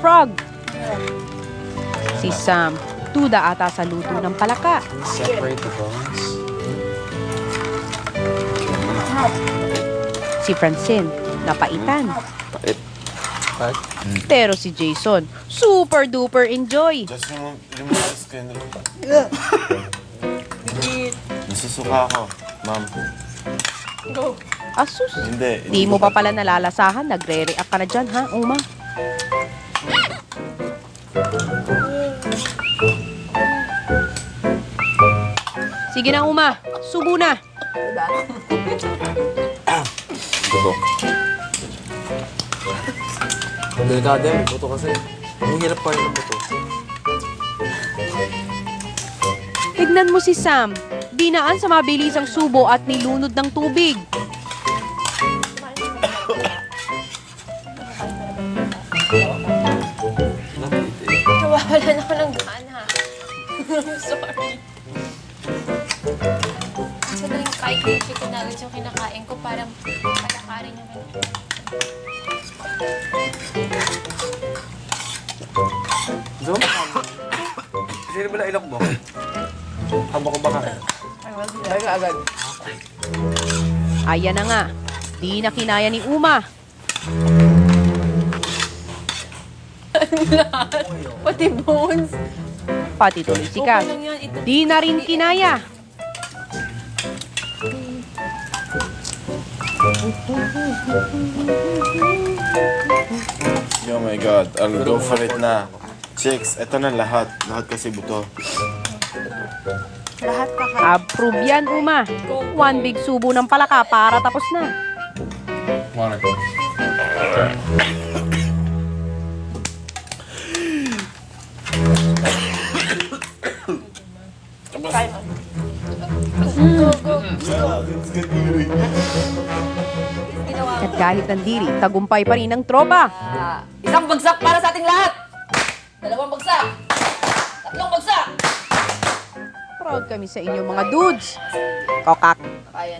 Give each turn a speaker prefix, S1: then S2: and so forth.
S1: frog. Si Sam, duda ata sa luto ng palaka.
S2: Separate the bones.
S1: Si Francine, napaitan.
S2: Pait. Pait?
S1: Pero si Jason, super duper enjoy.
S3: Just remove the skin. Nasusuka ako, ma'am.
S1: Asus,
S3: Hindi.
S1: di mo pa pala nalalasahan, nagre-react ka na dyan, ha, Uma? Sige na, Uma, subo na.
S2: Buto. Delikado yan, buto kasi. Ang hirap pa rin ng buto.
S1: Tignan mo si Sam, dinaan sa mabilisang subo at nilunod ng tubig.
S4: Nawawalan ako ng gana. I'm sorry. Kasi na yung kahit yung chicken nuggets yung kinakain ko, parang palakarin yung kinakain.
S2: Zo? Sino ba na ilok mo? Haba ko baka. Ay, agad.
S1: Ayan na nga, di na kinaya ni Uma.
S4: Pati bones.
S1: Pati tuloy si Kat,
S4: Okay lang yan. Ito.
S1: di na rin kinaya.
S3: Oh my God, I'll go for it na. Chicks, eto na lahat. Lahat kasi buto.
S4: Lahat pa ka.
S1: Approve yan, Uma. One big subo ng palaka para tapos na.
S2: Water.
S1: At kahit nandiri, tagumpay pa rin ang tropa.
S5: Isang bagsak para sa ating lahat! Dalawang bagsak! Tatlong bagsak!
S1: Proud kami sa inyo mga dudes. Kokak.
S5: Ayan.